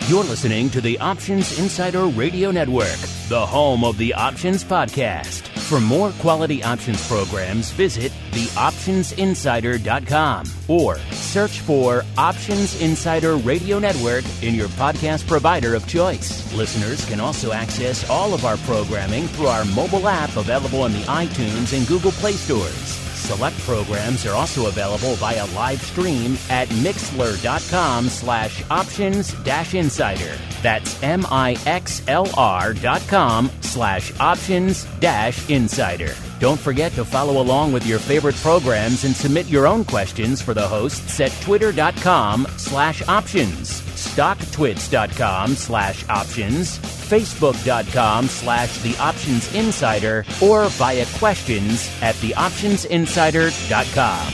You're listening to the Options Insider Radio Network, the home of the Options Podcast. For more quality options programs, visit theoptionsinsider.com or search for Options Insider Radio Network in your podcast provider of choice. Listeners can also access all of our programming through our mobile app available in the iTunes and Google Play stores. Select programs are also available via live stream at mixlr.com/options-insider. That's mixlr.com/options-insider. Don't forget to follow along with your favorite programs and submit your own questions for the hosts at twitter.com/options, stocktwits.com/options, facebook.com/theoptionsinsider, or via questions at theoptionsinsider.com.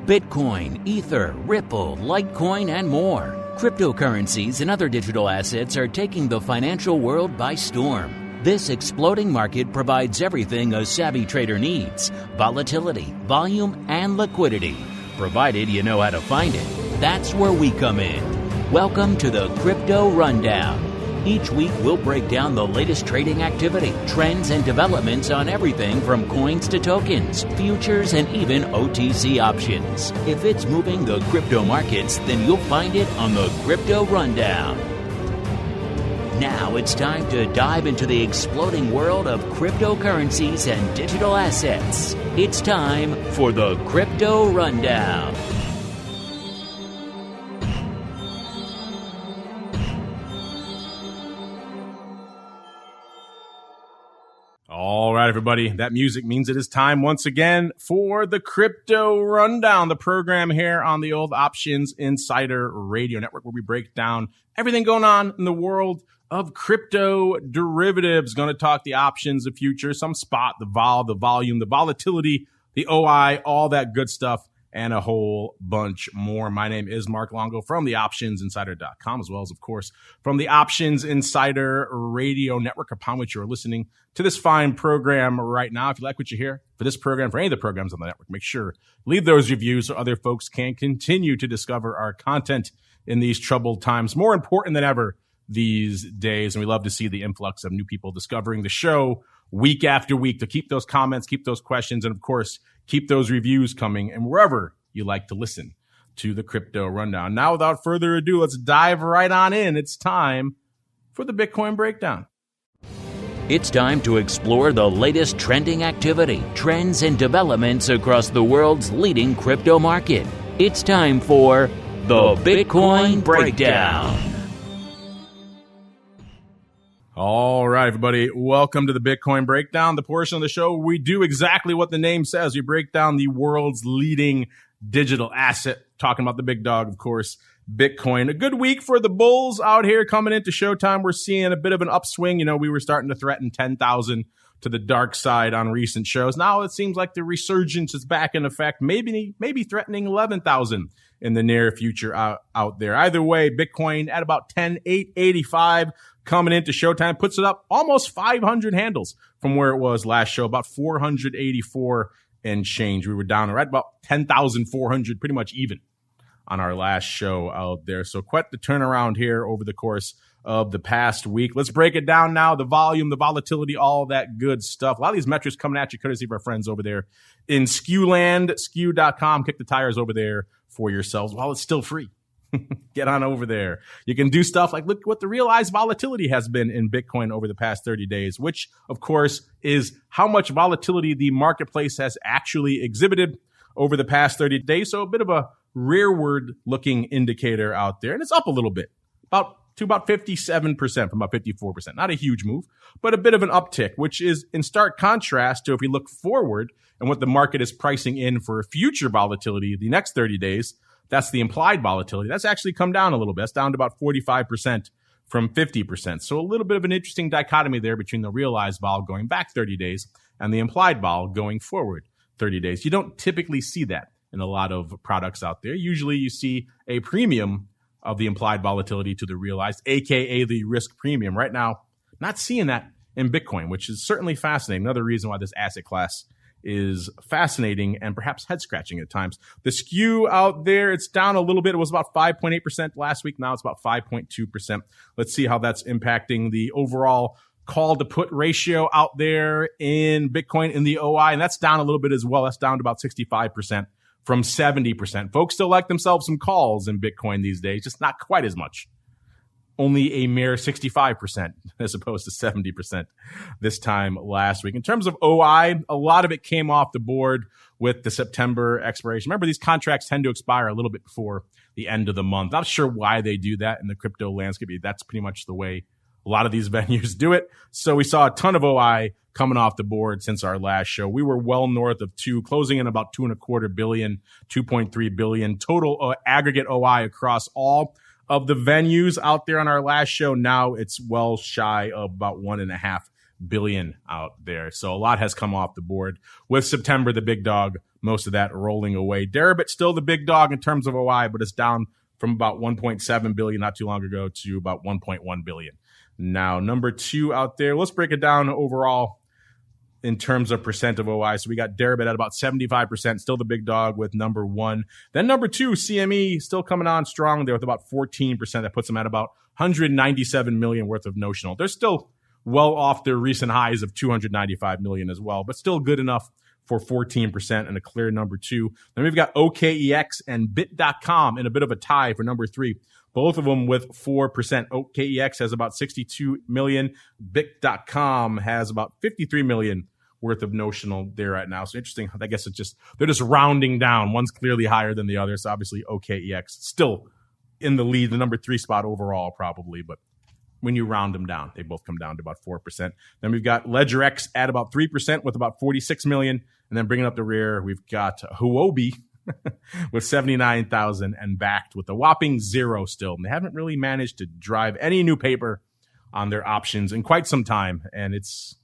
Bitcoin, Ether, Ripple, Litecoin, and more. Cryptocurrencies and other digital assets are taking the financial world by storm. This exploding market provides everything a savvy trader needs: volatility, volume, and liquidity. Provided you know how to find it. That's where we come in. Welcome to the Crypto Rundown. Each week, we'll break down the latest trading activity, trends, and developments on everything from coins to tokens, futures, and even OTC options. If it's moving the crypto markets, then you'll find it on the Crypto Rundown. Now it's time to dive into the exploding world of cryptocurrencies and digital assets. It's time for the Crypto Rundown. All right, everybody, that music means it is time once again for the Crypto Rundown, the program here on the old Options Insider Radio Network, where we break down everything going on in the world of crypto derivatives. Going to talk the options, the futures, some spot, the vol, the volume, the volatility, the OI, all that good stuff, and a whole bunch more. My name is Mark Longo from the optionsinsider.com, as well as, of course, from the Options Insider Radio Network, upon which you're listening to this fine program right now. If you like what you hear for this program, for any of the programs on the network, make sure leave those reviews so other folks can continue to discover our content in these troubled times. More important than ever these days, and we love to see the influx of new people discovering the show week after week. To keep those comments, keep those questions, and of course, keep those reviews coming, and wherever you like to listen to the Crypto Rundown. Now, without further ado, let's dive right on in. It's time for the Bitcoin Breakdown. It's time to explore the latest trending activity, trends, and developments across the world's leading crypto market. It's time for the Bitcoin Breakdown. All right, everybody, welcome to the Bitcoin Breakdown, the portion of the show where we do exactly what the name says. We break down the world's leading digital asset, talking about the big dog, of course, Bitcoin. A good week for the bulls out here coming into showtime. We're seeing a bit of an upswing. You know, we were starting to threaten 10,000 to the dark side on recent shows. Now it seems like the resurgence is back in effect, maybe threatening 11,000 in the near future out there. Either way, Bitcoin at about 10,885 coming into showtime, puts it up almost 500 handles from where it was last show, about 484 and change. We were down right about 10,400, pretty much even on our last show out there. So quite the turnaround here over the course of the past week. Let's break it down now. The volume, the volatility, all that good stuff. A lot of these metrics coming at you courtesy of our friends over there in SKEW land, SKEW.com. Kick the tires over there for yourselves while it's still free. Get on over there. You can do stuff like look what the realized volatility has been in Bitcoin over the past 30 days, which, of course, is how much volatility the marketplace has actually exhibited over the past 30 days. So a bit of a rearward looking indicator out there. And it's up a little bit, about 57% from about 54%. Not a huge move, but a bit of an uptick, which is in stark contrast to if we look forward and what the market is pricing in for future volatility the next 30 days. That's the implied volatility. That's actually come down a little bit. It's down to about 45% from 50%. So a little bit of an interesting dichotomy there between the realized vol going back 30 days and the implied vol going forward 30 days. You don't typically see that in a lot of products out there. Usually you see a premium of the implied volatility to the realized, aka the risk premium. Right now, not seeing that in Bitcoin, which is certainly fascinating. Another reason why this asset class is fascinating and perhaps head-scratching at times. The SKEW out there, it's down a little bit. It was about 5.8% last week. Now it's about 5.2%. Let's see how that's impacting the overall call-to-put ratio out there in Bitcoin in the OI, and that's down a little bit as well. That's down to about 65% from 70%. Folks still like themselves some calls in Bitcoin these days, just not quite as much. Only a mere 65% as opposed to 70% this time last week. In terms of OI, a lot of it came off the board with the September expiration. Remember, these contracts tend to expire a little bit before the end of the month. Not sure why they do that in the crypto landscape. That's pretty much the way a lot of these venues do it. So we saw a ton of OI coming off the board since our last show. We were well north of 2, closing in about $2.25 billion, $2.3 billion total aggregate OI across all of the venues out there on our last show. Now it's well shy of about $1.5 billion out there. So a lot has come off the board with September, the big dog, most of that rolling away. DEREBIT still the big dog in terms of OI, but it's down from about 1.7 billion not too long ago to about 1.1 billion. Now, number 2 out there, let's break it down overall in terms of percent of OI. So we got DEREBIT at about 75%, still the big dog with number 1. Then number 2, CME, still coming on strong there with about 14%. That puts them at about 197 million worth of notional. They're still well off their recent highs of 295 million as well, but still good enough for 14% and a clear number 2. Then we've got OKEX and Bit.com in a bit of a tie for number 3. Both of them with 4%. OKEX has about 62 million. Bit.com has about 53 million worth of notional there right now. So interesting. I guess they're just rounding down. One's clearly higher than the other. So obviously OKEX still in the lead, the number 3 spot overall probably, but when you round them down, they both come down to about 4%. Then we've got LedgerX at about 3% with about 46 million. And then bringing up the rear, we've got Huobi with 79,000 and BAKKT with a whopping 0 still. And they haven't really managed to drive any new paper on their options in quite some time. And it's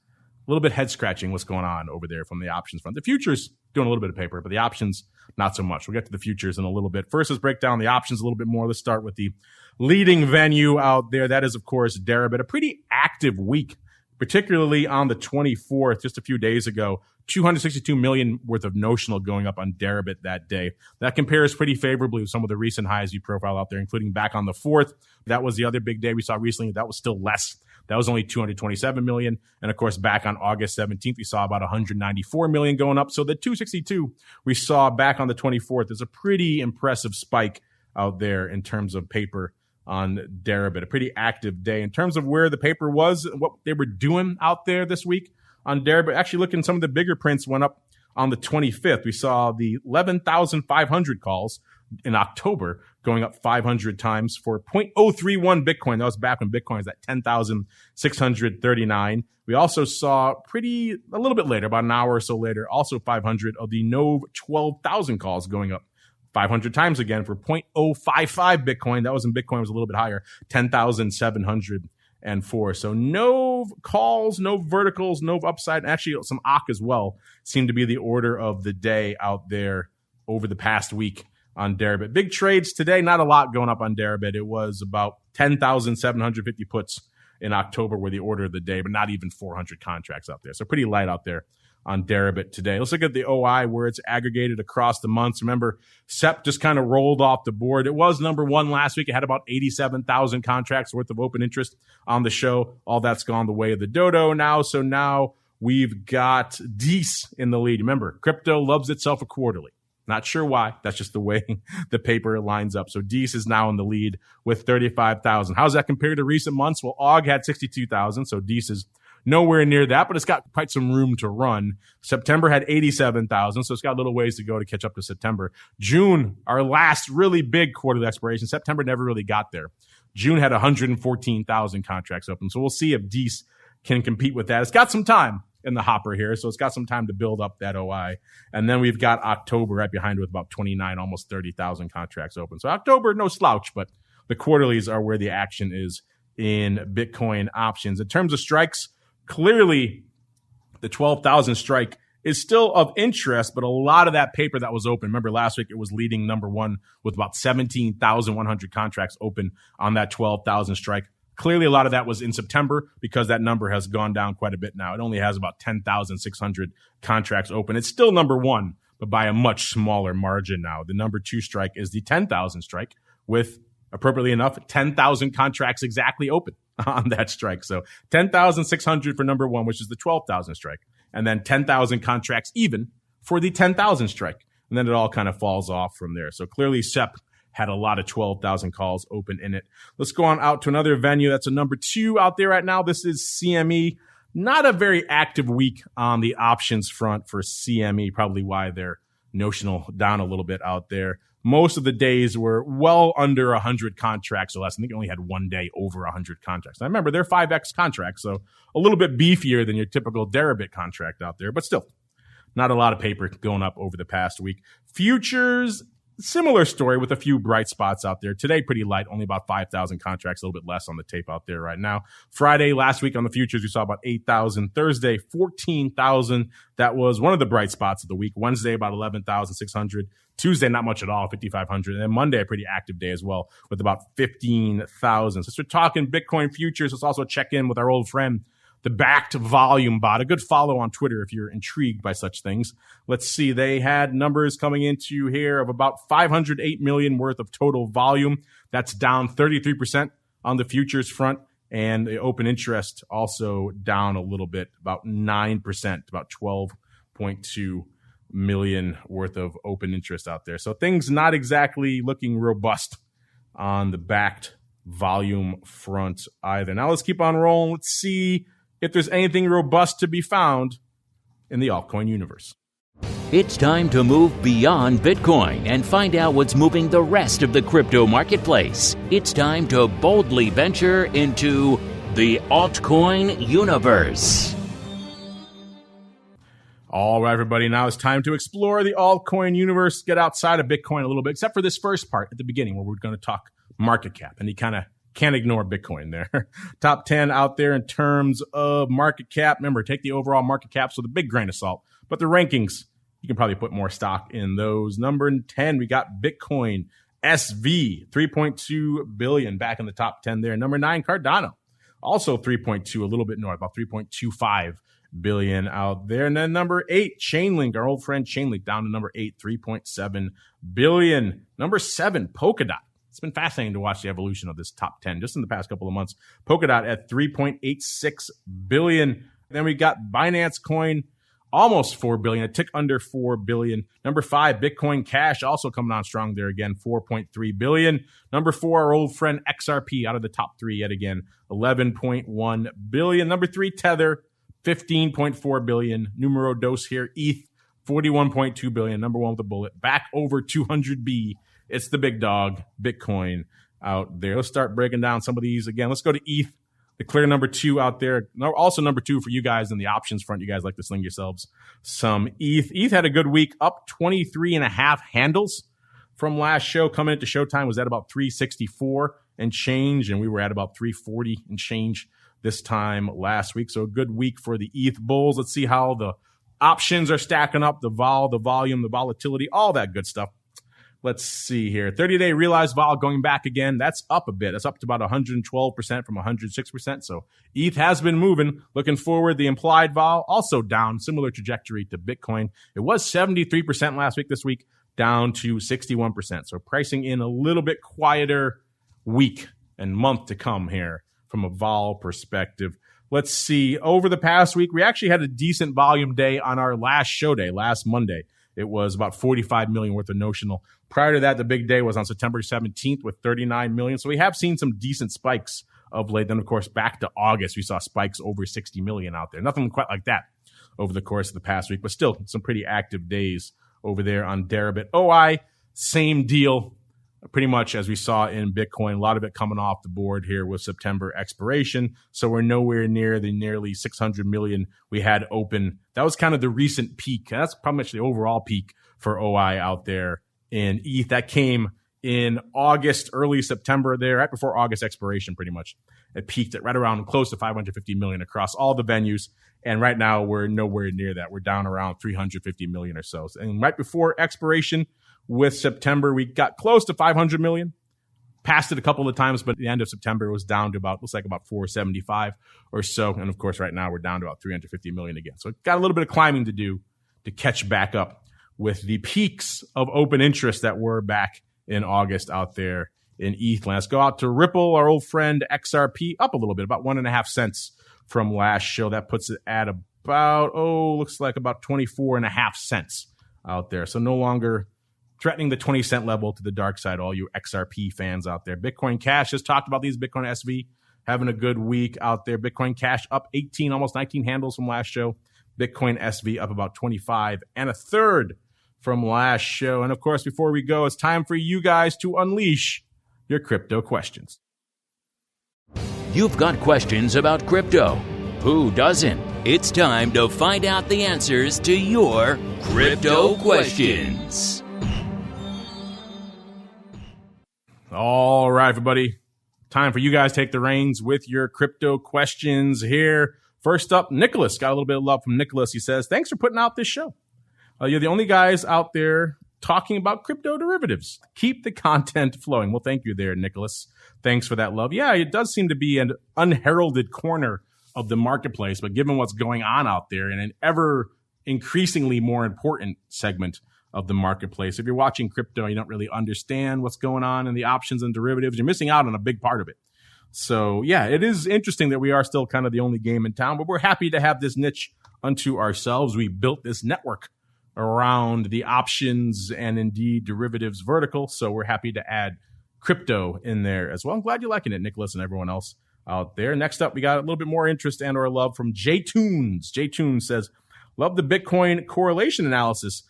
a little bit head scratching what's going on over there from the options front. The futures doing a little bit of paper, but the options, not so much. We'll get to the futures in a little bit. First, let's break down the options a little bit more. Let's start with the leading venue out there. That is, of course, DEREBIT. A pretty active week, particularly on the 24th, just a few days ago. 262 million worth of notional going up on DEREBIT that day. That compares pretty favorably with some of the recent highs you profile out there, including back on the 4th. That was the other big day we saw recently. That was still less. That was only 227 million. And of course, back on August 17th, we saw about 194 million going up. So the 262 we saw back on the 24th is a pretty impressive spike out there in terms of paper on DEREBIT. A pretty active day. In terms of where the paper was, what they were doing out there this week on DEREBIT, actually looking, some of the bigger prints went up on the 25th. We saw the 11,500 calls in October going up 500 times for 0.031 Bitcoin. That was back when Bitcoin was at 10,639. We also saw a little bit later, about an hour or so later, also 500 of the Nove 12,000 calls going up 500 times again for 0.055 Bitcoin. That was in Bitcoin, was a little bit higher, 10,704. So no calls, no verticals, no upside, and actually some ACK as well seem to be the order of the day out there over the past week on DEREBIT. Big trades today, not a lot going up on DEREBIT. It was about 10,750 puts in October were the order of the day, but not even 400 contracts out there. So pretty light out there on DEREBIT today. Let's look at the OI where it's aggregated across the months. Remember, SEP just kind of rolled off the board. It was number 1 last week. It had about 87,000 contracts worth of open interest on the show. All that's gone the way of the dodo now. So now we've got DEES in the lead. Remember, crypto loves itself a quarterly. Not sure why. That's just the way the paper lines up. So DEES is now in the lead with 35,000. How's that compared to recent months? Well, AUG had 62,000. So DEES is nowhere near that, but it's got quite some room to run. September had 87,000, so it's got a little ways to go to catch up to September. June, our last really big quarterly expiration. September never really got there. June had 114,000 contracts open, so we'll see if DEES can compete with that. It's got some time in the hopper here, so it's got some time to build up that OI. And then we've got October right behind with about 29, almost 30,000 contracts open. So October, no slouch, but the quarterlies are where the action is in Bitcoin options. In terms of strikes, clearly, the 12,000 strike is still of interest, but a lot of that paper that was open, remember last week it was leading number 1 with about 17,100 contracts open on that 12,000 strike. Clearly, a lot of that was in September because that number has gone down quite a bit now. It only has about 10,600 contracts open. It's still number one, but by a much smaller margin now. The number two strike is the 10,000 strike with, appropriately enough, 10,000 contracts exactly open on that strike. So 10,600 for number one, which is the 12,000 strike, and then 10,000 contracts even for the 10,000 strike. And then it all kind of falls off from there. So clearly SEP had a lot of 12,000 calls open in it. Let's go on out to another venue. That's a number two out there right now. This is CME. Not a very active week on the options front for CME, probably why they're notional down a little bit out there. Most of the days were well under 100 contracts or less. I think they only had one day over 100 contracts. Now remember, they're 5X contracts, so a little bit beefier than your typical DEREBIT contract out there, but still not a lot of paper going up over the past week. Futures, similar story with a few bright spots out there. Today, pretty light, only about 5,000 contracts, a little bit less on the tape out there right now. Friday, last week on the futures, we saw about 8,000. Thursday, 14,000. That was one of the bright spots of the week. Wednesday, about 11,600. Tuesday, not much at all, 5,500. And then Monday, a pretty active day as well, with about 15,000. So we're talking Bitcoin futures. Let's also check in with our old friend, the BAKKT volume bot. A good follow on Twitter if you're intrigued by such things. Let's see. They had numbers coming into here of about 508 million worth of total volume. That's down 33% on the futures front. And the open interest also down a little bit, about 9%, about 12.2 million worth of open interest out there. So things not exactly looking robust on the BAKKT volume front either. Now let's keep on rolling. Let's see if there's anything robust to be found in the altcoin universe. It's time to move beyond Bitcoin and find out what's moving the rest of the crypto marketplace. It's time to boldly venture into the altcoin universe. All right, everybody. Now it's time to explore the altcoin universe, get outside of Bitcoin a little bit, except for this first part at the beginning where we're going to talk market cap. And you kind of can't ignore Bitcoin there. Top 10 out there in terms of market cap. Remember, take the overall market caps with a big grain of salt. But the rankings, you can probably put more stock in those. Number 10, we got Bitcoin SV, 3.2 billion back in the top 10 there. Number 9, Cardano, also 3.2, a little bit north, about 3.25 billion out there. And then number 8, Chainlink, our old friend Chainlink, down to number 8, 3.7 billion. Number 7, Polkadot. It's been fascinating to watch the evolution of this top 10 just in the past couple of months. Polkadot at 3.86 billion. Then we got Binance Coin, almost 4 billion, a tick under 4 billion. Number 5, Bitcoin Cash, also coming on strong there again, 4.3 billion. Number 4, our old friend XRP, out of the top 3 yet again, 11.1 billion. Number 3, Tether, 15.4 billion. Numero dos here, ETH, 41.2 billion. Number 1 with a bullet, back over 200B. It's the big dog, Bitcoin, out there. Let's start breaking down some of these again. Let's go to ETH, the clear number 2 out there. Also number 2 for you guys in the options front. You guys like to sling yourselves some ETH. ETH had a good week, up 23.5 handles from last show. Coming into showtime was at about 364 and change, and we were at about 340 and change this time last week. So a good week for the ETH bulls. Let's see how the options are stacking up, the volume, the volatility, all that good stuff. Let's see here. 30-day realized vol going back again. That's up a bit. That's up to about 112% from 106%. So ETH has been moving. Looking forward, the implied vol also down, similar trajectory to Bitcoin. It was 73% last week. This week down to 61%. So pricing in a little bit quieter week and month to come here from a vol perspective. Let's see. Over the past week, we actually had a decent volume day on our last show day, last Monday. It was about 45 million worth of notional. Prior to that, the big day was on September 17th with 39 million. So we have seen some decent spikes of late. Then, of course, back to August, we saw spikes over 60 million out there. Nothing quite like that over the course of the past week, but still some pretty active days over there on Deribit. OI, same deal. Pretty much as we saw in Bitcoin, a lot of it coming off the board here with September expiration. So we're nowhere near the nearly 600 million we had open. That was kind of the recent peak. That's pretty much the overall peak for OI out there in ETH. That came in August, early September there, right before August expiration pretty much. It peaked at right around close to 550 million across all the venues. And right now we're nowhere near that. We're down around 350 million or so. And right before expiration, with September, we got close to 500 million, passed it a couple of times, but at the end of September, it was down to looks like about 475 or so. And of course, right now we're down to about 350 million again. So it got a little bit of climbing to do to catch back up with the peaks of open interest that were back in August out there in ETH. Let's go out to Ripple, our old friend XRP, up a little bit, about 1.5 cents from last show. That puts it at about, looks like about 24.5 cents out there. So no longer threatening the 20-cent level to the dark side, all you XRP fans out there. Bitcoin Cash just talked about these. Bitcoin SV having a good week out there. Bitcoin Cash up 18, almost 19 handles from last show. Bitcoin SV up about 25 and a third from last show. And of course, before we go, it's time for you guys to unleash your crypto questions. You've got questions about crypto. Who doesn't? It's time to find out the answers to your crypto questions. All right, everybody. Time for you guys to take the reins with your crypto questions here. First up, Nicholas. Got a little bit of love from Nicholas. He says, thanks for putting out this show. You're the only guys out there talking about crypto derivatives. Keep the content flowing. Well, thank you there, Nicholas. Thanks for that love. Yeah, it does seem to be an unheralded corner of the marketplace, but given what's going on out there in an ever increasingly more important segment of the marketplace, if you're watching crypto, you don't really understand what's going on in the options and derivatives, you're missing out on a big part of it. So yeah, it is interesting that we are still kind of the only game in town, but we're happy to have this niche unto ourselves. We built this network around the options and indeed derivatives vertical. So we're happy to add crypto in there as well. I'm glad you're liking it, Nicholas, and everyone else out there. Next up, we got a little bit more interest and or love from J Tunes. J Tunes says, love the Bitcoin correlation analysis.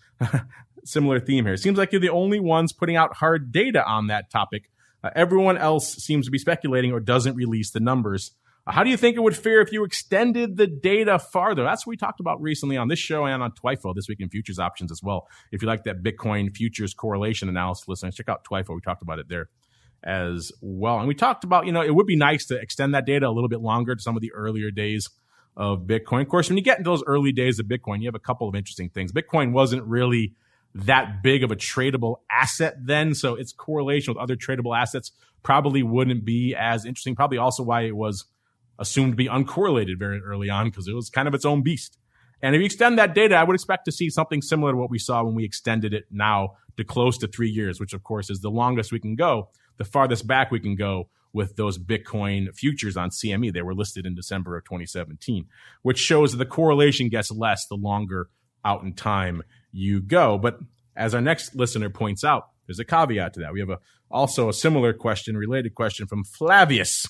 Similar theme here. Seems like you're the only ones putting out hard data on that topic. Everyone else seems to be speculating or doesn't release the numbers. How do you think it would fare if you extended the data farther? That's what we talked about recently on this show and on TWIFO, This Week in Futures Options as well. If you like that Bitcoin futures correlation analysis, listen, check out TWIFO. We talked about it there as well. And we talked about, it would be nice to extend that data a little bit longer to some of the earlier days of Bitcoin. Of course, when you get into those early days of Bitcoin, you have a couple of interesting things. Bitcoin wasn't really that big of a tradable asset then, so its correlation with other tradable assets probably wouldn't be as interesting. Probably also why it was assumed to be uncorrelated very early on, because it was kind of its own beast. And if you extend that data, I would expect to see something similar to what we saw when we extended it now to close to 3 years, which of course is the longest we can go, the farthest back we can go with those Bitcoin futures on CME. They were listed in December of 2017, which shows that the correlation gets less the longer out in time you go. But as our next listener points out, there's a caveat to that. We have also a similar question, related question from Flavius,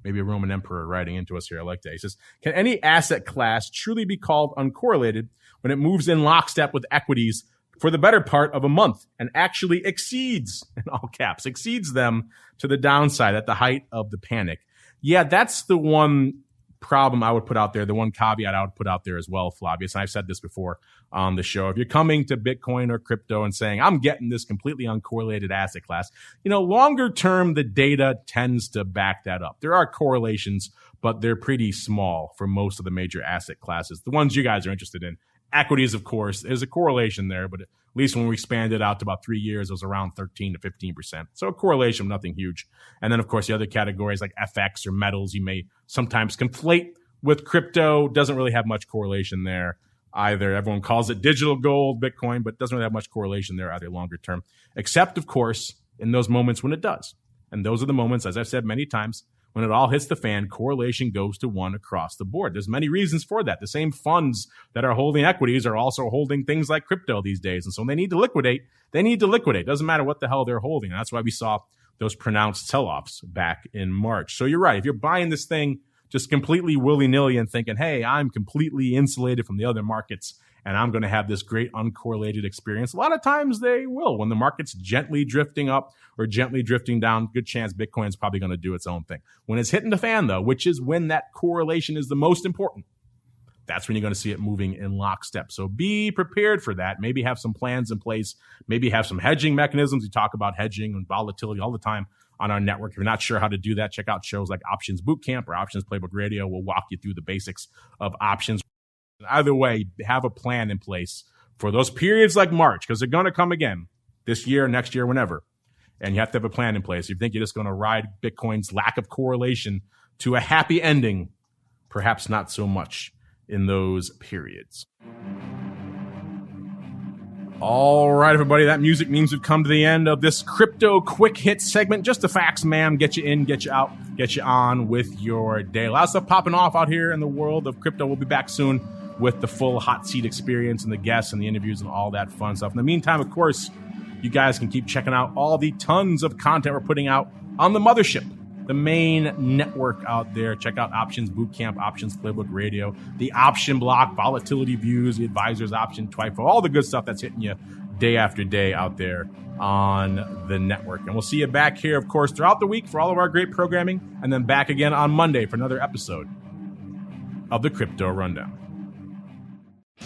maybe a Roman emperor writing into us here. I like that. He says, can any asset class truly be called uncorrelated when it moves in lockstep with equities for the better part of a month and actually exceeds, in all caps, exceeds them to the downside at the height of the panic? Yeah, that's the one problem I would put out there, the one caveat I would put out there as well, Flavius. And I've said this before on the show. If you're coming to Bitcoin or crypto and saying, I'm getting this completely uncorrelated asset class, longer term, the data tends to back that up. There are correlations, but they're pretty small for most of the major asset classes. The ones you guys are interested in, equities, of course, there's a correlation there, but at least when we expanded out to about 3 years, it was around 13 to 15%. So a correlation, nothing huge. And then, of course, the other categories like FX or metals, you may sometimes conflate with crypto. Doesn't really have much correlation there either. Everyone calls it digital gold, Bitcoin, but doesn't really have much correlation there either longer term, except, of course, in those moments when it does. And those are the moments, as I've said many times, when it all hits the fan, correlation goes to 1 across the board. There's many reasons for that. The same funds that are holding equities are also holding things like crypto these days. And so when they need to liquidate, they need to liquidate. Doesn't matter what the hell they're holding. And that's why we saw those pronounced sell-offs back in March. So you're right. If you're buying this thing just completely willy-nilly and thinking, hey, I'm completely insulated from the other markets and I'm going to have this great uncorrelated experience, a lot of times they will. When the market's gently drifting up or gently drifting down, good chance Bitcoin's probably going to do its own thing. When it's hitting the fan, though, which is when that correlation is the most important, that's when you're going to see it moving in lockstep. So be prepared for that. Maybe have some plans in place. Maybe have some hedging mechanisms. We talk about hedging and volatility all the time on our network. If you're not sure how to do that, check out shows like Options Bootcamp or Options Playbook Radio. We'll walk you through the basics of options. Either way, have a plan in place for those periods like March, because they're going to come again this year, next year, whenever. And you have to have a plan in place. If you think you're just going to ride Bitcoin's lack of correlation to a happy ending, perhaps not so much in those periods. All right, everybody, that music means we've come to the end of this crypto quick hit segment. Just the facts, man. Get you in, get you out, get you on with your day. A lot of stuff popping off out here in the world of crypto. We'll be back soon with the full hot seat experience and the guests and the interviews and all that fun stuff. In the meantime, of course, you guys can keep checking out all the tons of content we're putting out on the mothership, the main network out there. Check out Options Bootcamp, Options Playbook Radio, the Option Block, Volatility Views, the Advisors Option, TWIFO, all the good stuff that's hitting you day after day out there on the network. And we'll see you back here, of course, throughout the week for all of our great programming, and then back again on Monday for another episode of the Crypto Rundown.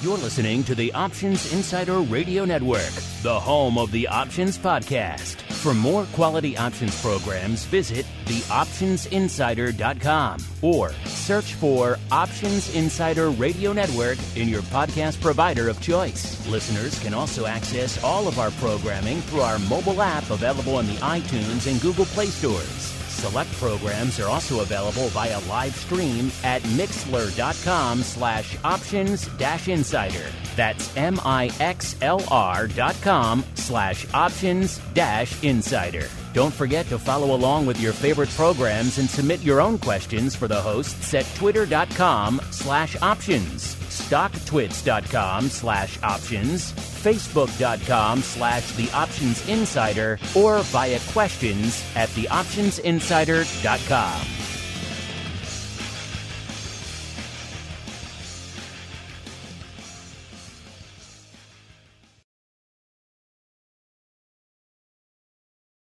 You're listening to the Options Insider Radio Network, the home of the Options Podcast. For more quality options programs, visit theoptionsinsider.com or search for Options Insider Radio Network in your podcast provider of choice. Listeners can also access all of our programming through our mobile app available in the iTunes and Google Play stores. Select programs are also available via live stream at mixlr.com/options-insider. That's mixlr.com/options-insider. Don't forget to follow along with your favorite programs and submit your own questions for the hosts at twitter.com/options, stocktwits.com/options, facebook.com/theoptionsinsider, or via questions at theoptionsinsider.com.